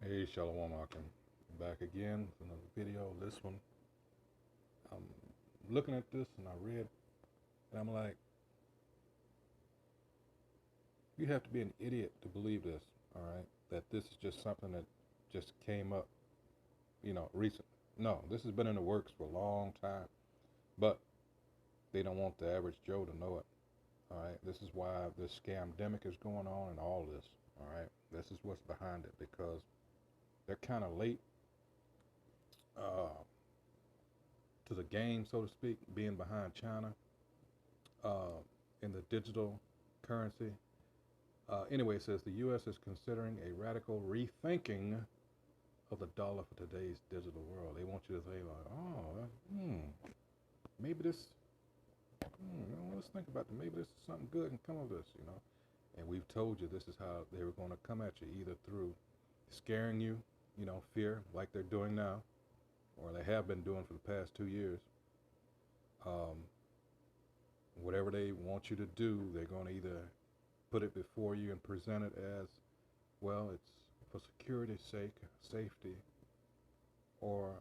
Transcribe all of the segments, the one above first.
Hey, Shalom Akim. Back again with another video. This one, I'm looking at this and I read, and I'm like, you have to be an idiot to believe this, all right? That this is just something that just came up, recent. No, this has been in the works for a long time, but they don't want the average Joe to know it, all right? This is why this scamdemic is going on and all this, all right? This is what's behind it because they're kind of late uh, to the game, so to speak, being behind China uh, in the digital currency. Anyway, it says the U.S. is considering a radical rethinking of the dollar for today's digital world. They want you to think like, maybe this, let's think about that. Maybe this is something good and come of this. And we've told you this is how they were going to come at you, either through scaring you, fear, like they're doing now, or they have been doing for the past 2 years. Um, Whatever they want you to do, they're going to either put it before you and present it as, well, it's for security's sake, safety, or,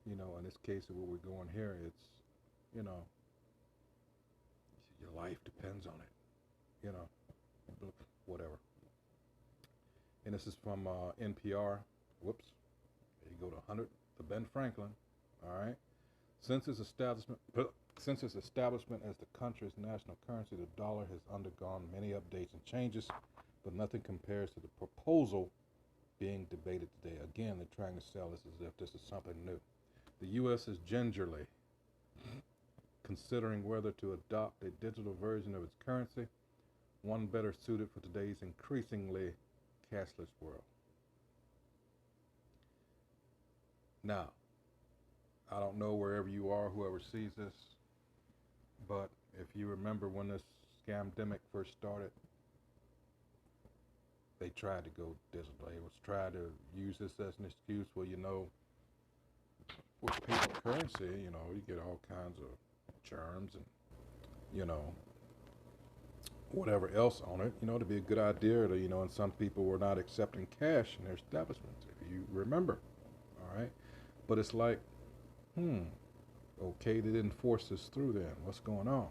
in this case of what we're going here, it's, you know, your life depends on it, whatever. And this is from NPR. Whoops. There you go to 100. To Ben Franklin. All right. Since its establishment, as the country's national currency, the dollar has undergone many updates and changes, but nothing compares to the proposal being debated today. Again, they're trying to sell this as if this is something new. The U.S. is gingerly considering whether to adopt a digital version of its currency, one better suited for today's increasingly cashless world. Now, I don't know wherever you are, whoever sees this, but if you remember when this scamdemic first started, they tried to go digital. They was trying to use this as an excuse. Well, with paper currency, you get all kinds of germs and, whatever else on it, to be a good idea to, and some people were not accepting cash in their establishments, if you remember, all right? But it's like, okay, they didn't force this through then. What's going on?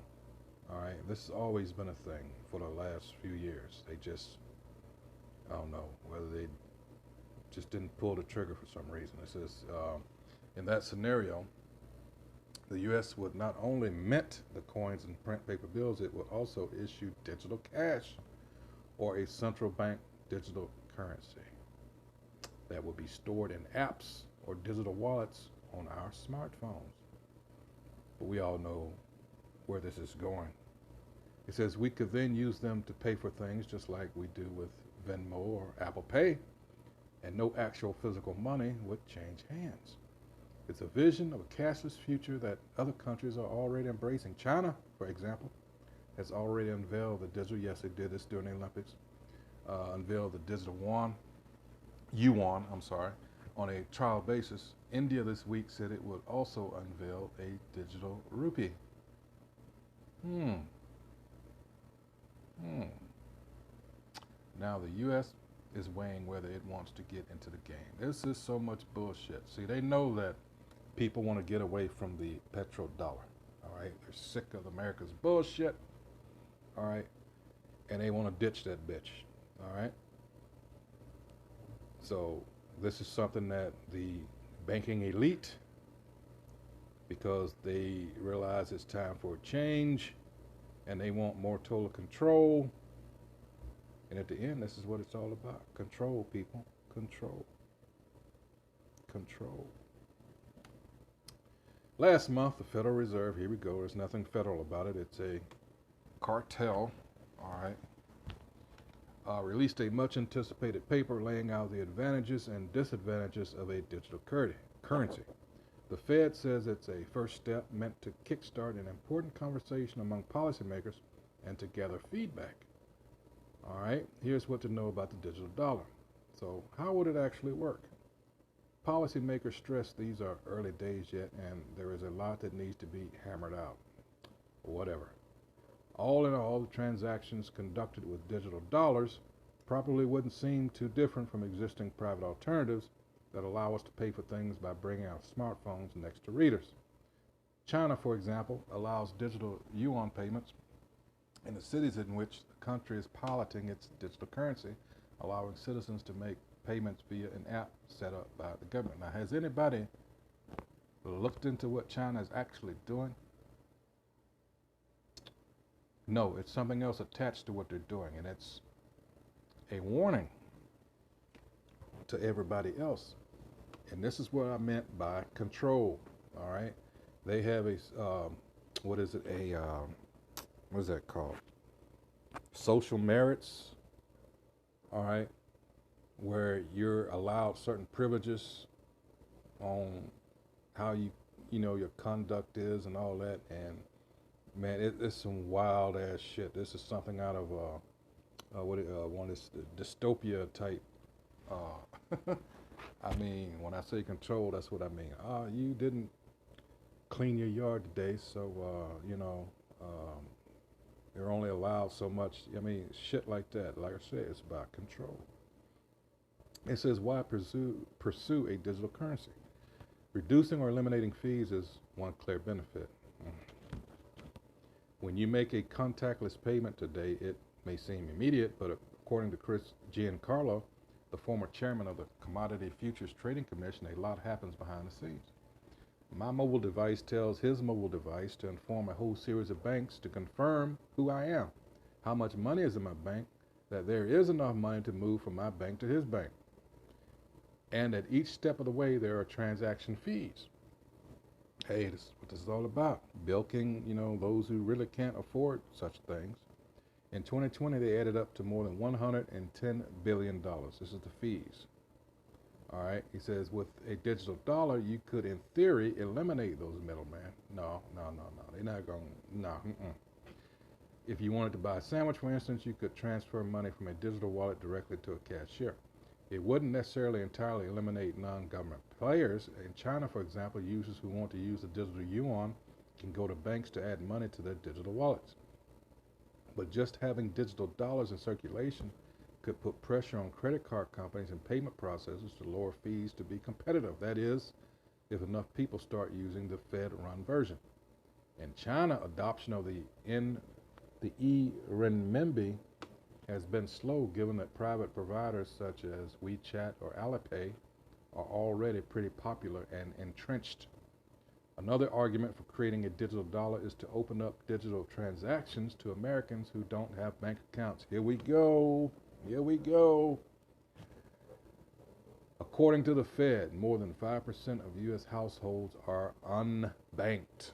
All right, this has always been a thing for the last few years. They just, I don't know, whether they just didn't pull the trigger for some reason. It says, in that scenario, the U.S. would not only mint the coins and print paper bills, it would also issue digital cash or a central bank digital currency that would be stored in apps or digital wallets on our smartphones. But we all know where this is going. It says we could then use them to pay for things just like we do with Venmo or Apple Pay, and no actual physical money would change hands. It's a vision of a cashless future that other countries are already embracing. China, for example, has already unveiled the digital, yes, they did this during the Olympics, unveiled the digital yuan, on a trial basis. India this week said it would also unveil a digital rupee. Now the U.S. is weighing whether it wants to get into the game. This is so much bullshit. See, they know that people want to get away from the petrodollar. All right, they're sick of America's bullshit. All right, and they want to ditch that bitch. All right. So this is something that the banking elite, because they realize it's time for a change and they want more total control. And at the end, this is what it's all about. Control, people. Control. Control. Last month, the Federal Reserve, here we go, there's nothing federal about it. It's a cartel, all right, released a much anticipated paper laying out the advantages and disadvantages of a digital currency. The Fed says it's a first step meant to kickstart an important conversation among policymakers and to gather feedback. All right, here's what to know about the digital dollar. So how would it actually work? Policymakers stress these are early days yet, and there is a lot that needs to be hammered out. Whatever. All in all, the transactions conducted with digital dollars probably wouldn't seem too different from existing private alternatives that allow us to pay for things by bringing our smartphones next to readers. China, for example, allows digital yuan payments in the cities in which the country is piloting its digital currency, allowing citizens to make payments via an app set up by the government. Now, has anybody looked into what China is actually doing? No, it's something else attached to what they're doing, and it's a warning to everybody else. And this is what I meant by control. All right, they have a what is it? What is that called? Social merits. All right, where you're allowed certain privileges on how your conduct is and all that. And man, it's some wild ass shit. This is something out of one of this dystopia type. I mean, when I say control, that's what I mean. You didn't clean your yard today, so you're only allowed so much. I mean, shit like that. Like I said, it's about control. It says, why pursue a digital currency? Reducing or eliminating fees is one clear benefit. When you make a contactless payment today, it may seem immediate, but according to Chris Giancarlo, the former chairman of the Commodity Futures Trading Commission, a lot happens behind the scenes. My mobile device tells his mobile device to inform a whole series of banks to confirm who I am, how much money is in my bank, that there is enough money to move from my bank to his bank. And at each step of the way, there are transaction fees. Hey, this is what this is all about. Bilking, those who really can't afford such things. In 2020, they added up to more than $110 billion. This is the fees. All right. He says, with a digital dollar, you could, in theory, eliminate those middlemen. No. They're not going to, no. If you wanted to buy a sandwich, for instance, you could transfer money from a digital wallet directly to a cashier. It wouldn't necessarily entirely eliminate non-government players. In China, for example, users who want to use the digital yuan can go to banks to add money to their digital wallets. But just having digital dollars in circulation could put pressure on credit card companies and payment processors to lower fees to be competitive. That is, if enough people start using the Fed-run version. In China, adoption of the e-renminbi has been slow, given that private providers such as WeChat or Alipay are already pretty popular and entrenched. Another argument for creating a digital dollar is to open up digital transactions to Americans who don't have bank accounts. Here we go. According to the Fed, more than 5% of U.S. households are unbanked.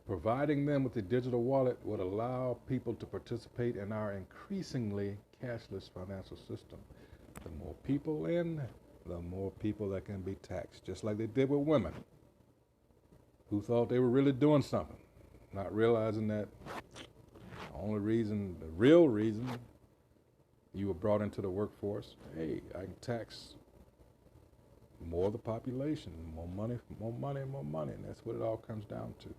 Providing them with a digital wallet would allow people to participate in our increasingly cashless financial system. The more people in, the more people that can be taxed, just like they did with women who thought they were really doing something, not realizing that the real reason you were brought into the workforce, hey, I can tax more of the population, more money, and that's what it all comes down to.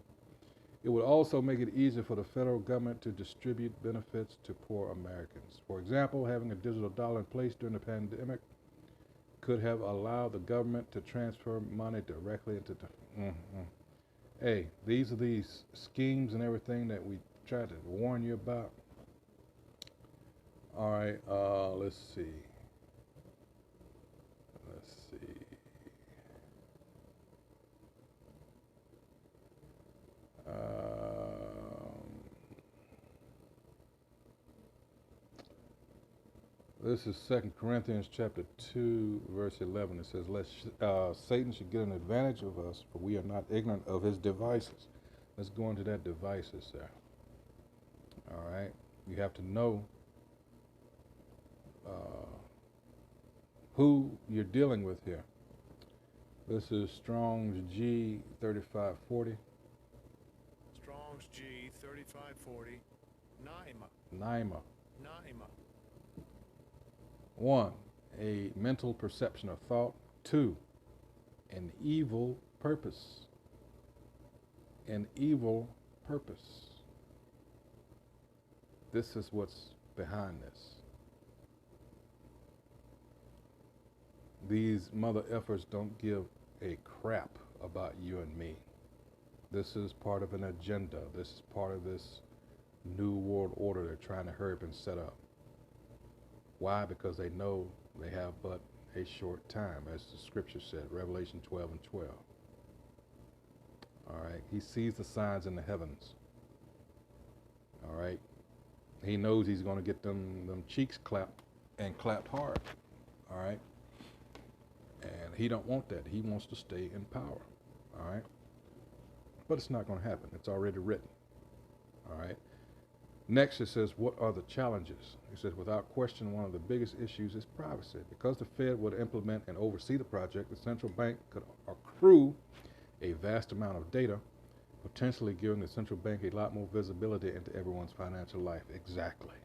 It would also make it easier for the federal government to distribute benefits to poor Americans. For example, having a digital dollar in place during the pandemic could have allowed the government to transfer money directly into the... Hey, these are these schemes and everything that we tried to warn you about. All right, let's see. This is 2 Corinthians chapter 2, verse 11. It says, lest Satan should get an advantage of us, for we are not ignorant of his devices. Let's go into that devices there. All right. You have to know who you're dealing with here. This is Strong's G 3540. Strong's G 3540. NYMA. 1, a mental perception or thought. 2, an evil purpose. This is what's behind this. These mother effers don't give a crap about you and me. This is part of an agenda. This is part of this new world order they're trying to hurry up and set up. Why? Because they know they have but a short time, as the scripture said, Revelation 12 and 12. All right, he sees the signs in the heavens. All right, he knows he's going to get them cheeks clapped and clapped hard. All right, and he don't want that. He wants to stay in power. All right, but it's not going to happen. It's already written. All right. Next, it says, what are the challenges? It says, without question, one of the biggest issues is privacy. Because the Fed would implement and oversee the project, the central bank could accrue a vast amount of data, potentially giving the central bank a lot more visibility into everyone's financial life. Exactly.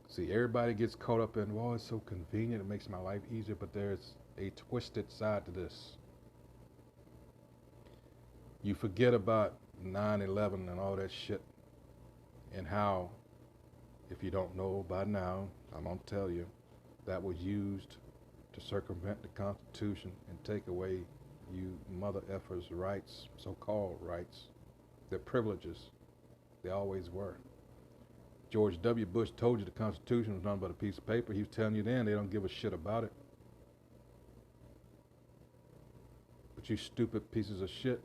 See, everybody gets caught up in, well, it's so convenient, it makes my life easier, but there's a twisted side to this. You forget about 9/11 and all that shit, and how, if you don't know by now, I'm going to tell you, that was used to circumvent the Constitution and take away you mother effers' rights, so-called rights, their privileges. They always were. George W. Bush told you the Constitution was nothing but a piece of paper. He was telling you then they don't give a shit about it. But you stupid pieces of shit,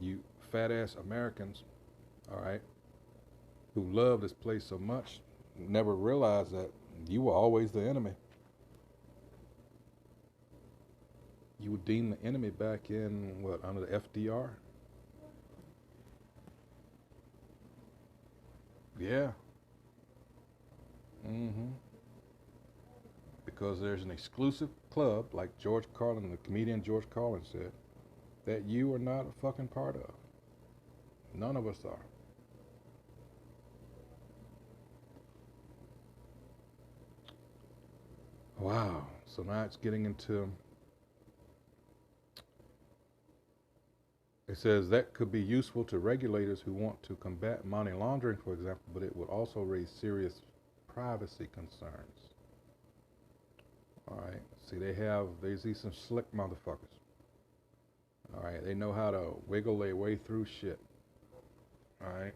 you fat-ass Americans, all right, who love this place so much, never realized that you were always the enemy. You were deemed the enemy back in, what, under the FDR? Yeah. Because there's an exclusive club, like George Carlin, the comedian George Carlin said, that you are not a fucking part of. None of us are. Wow. So now it's getting into, it says that could be useful to regulators who want to combat money laundering, for example, but it would also raise serious privacy concerns. All right. See, they see some slick motherfuckers. All right. They know how to wiggle their way through shit. All right.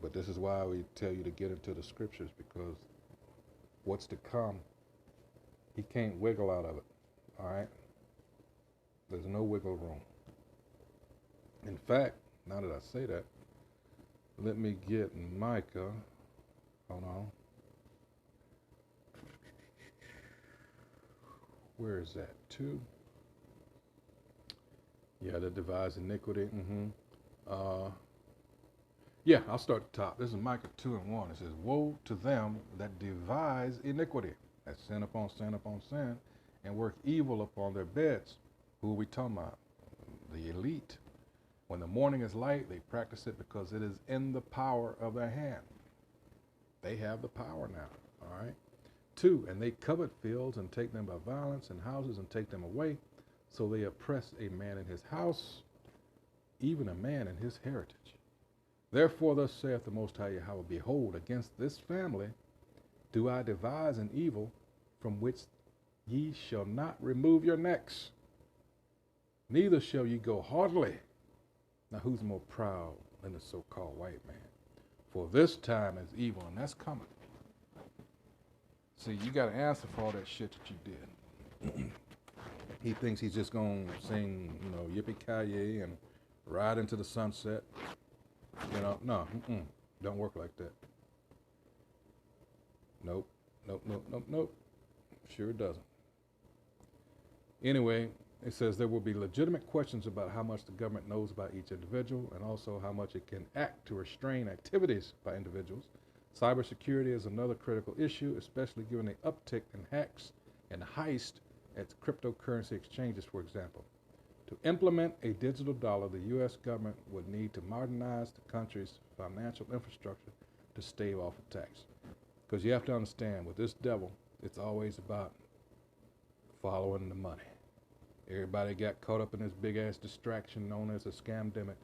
But this is why we tell you to get into the scriptures, because what's to come, he can't wiggle out of it. All right. There's no wiggle room. In fact, now that I say that, let me get Micah. Hold on. Where is that? 2? Yeah, that divides iniquity. Yeah, I'll start at the top. This is Micah 2 and 1. It says, woe to them that devise iniquity, that's sin upon sin upon sin, and work evil upon their beds. Who are we talking about? The elite. When the morning is light, they practice it because it is in the power of their hand. They have the power now, all right? 2, and they covet fields and take them by violence, and houses and take them away. So they oppress a man in his house, even a man in his heritage. Therefore thus saith the Most High Yahweh, behold, against this family do I devise an evil from which ye shall not remove your necks, neither shall ye go haughtily. Now who's more proud than the so-called white man? For this time is evil, and that's coming. See, you got to answer for all that shit that you did. He thinks he's just going to sing, yippee-ki-yay and ride into the sunset. No, don't work like that. Nope. Sure doesn't. Anyway, it says there will be legitimate questions about how much the government knows about each individual, and also how much it can act to restrain activities by individuals. Cybersecurity is another critical issue, especially given the uptick in hacks and heist at cryptocurrency exchanges, for example. To implement a digital dollar, the U.S. government would need to modernize the country's financial infrastructure to stave off attacks. Because you have to understand, with this devil, it's always about following the money. Everybody got caught up in this big-ass distraction known as a scamdemic,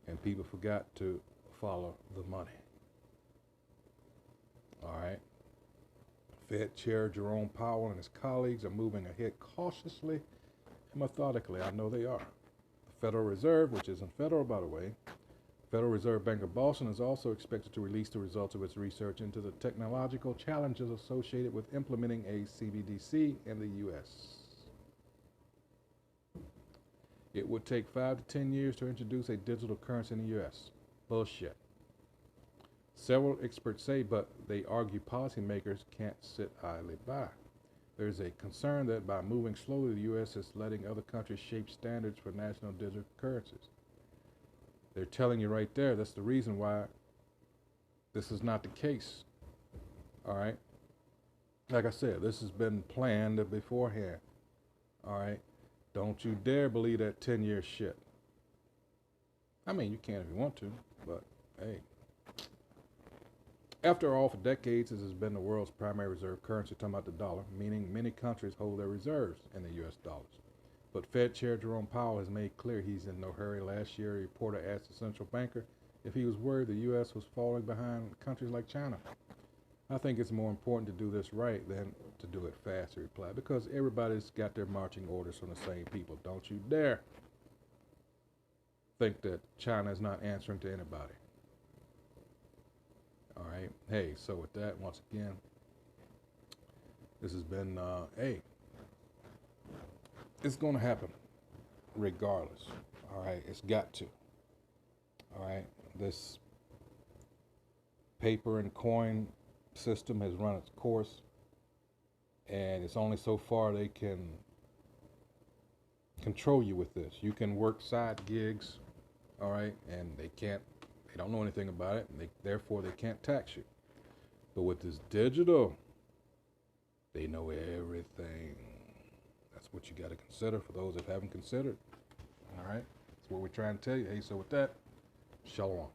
and people forgot to follow the money. All right. Fed Chair Jerome Powell and his colleagues are moving ahead cautiously and methodically. I know they are. The Federal Reserve, which isn't federal, by the way, Federal Reserve Bank of Boston is also expected to release the results of its research into the technological challenges associated with implementing a CBDC in the U.S. It would take 5 to 10 years to introduce a digital currency in the U.S. Bullshit. Several experts say, but they argue policymakers can't sit idly by. There's a concern that by moving slowly, the U.S. is letting other countries shape standards for national digital currencies. They're telling you right there, that's the reason why this is not the case. All right? Like I said, this has been planned beforehand. All right? Don't you dare believe that 10-year shit. I mean, you can if you want to, but hey. After all, for decades, this has been the world's primary reserve currency, talking about the dollar, meaning many countries hold their reserves in the U.S. dollars. But Fed Chair Jerome Powell has made clear he's in no hurry. Last year, a reporter asked the central banker if he was worried the U.S. was falling behind countries like China. I think it's more important to do this right than to do it fast, he replied, because everybody's got their marching orders from the same people. Don't you dare think that China is not answering to anybody. All right. Hey, so with that, once again, this has been, hey, it's going to happen regardless. All right. It's got to. All right. This paper and coin system has run its course, and it's only so far they can control you with this. You can work side gigs, all right, and they don't know anything about it, and therefore they can't tax you. But with this digital, they know everything. That's what you got to consider for those that haven't considered. All right, that's what we're trying to tell you. Hey, so with that, shalom.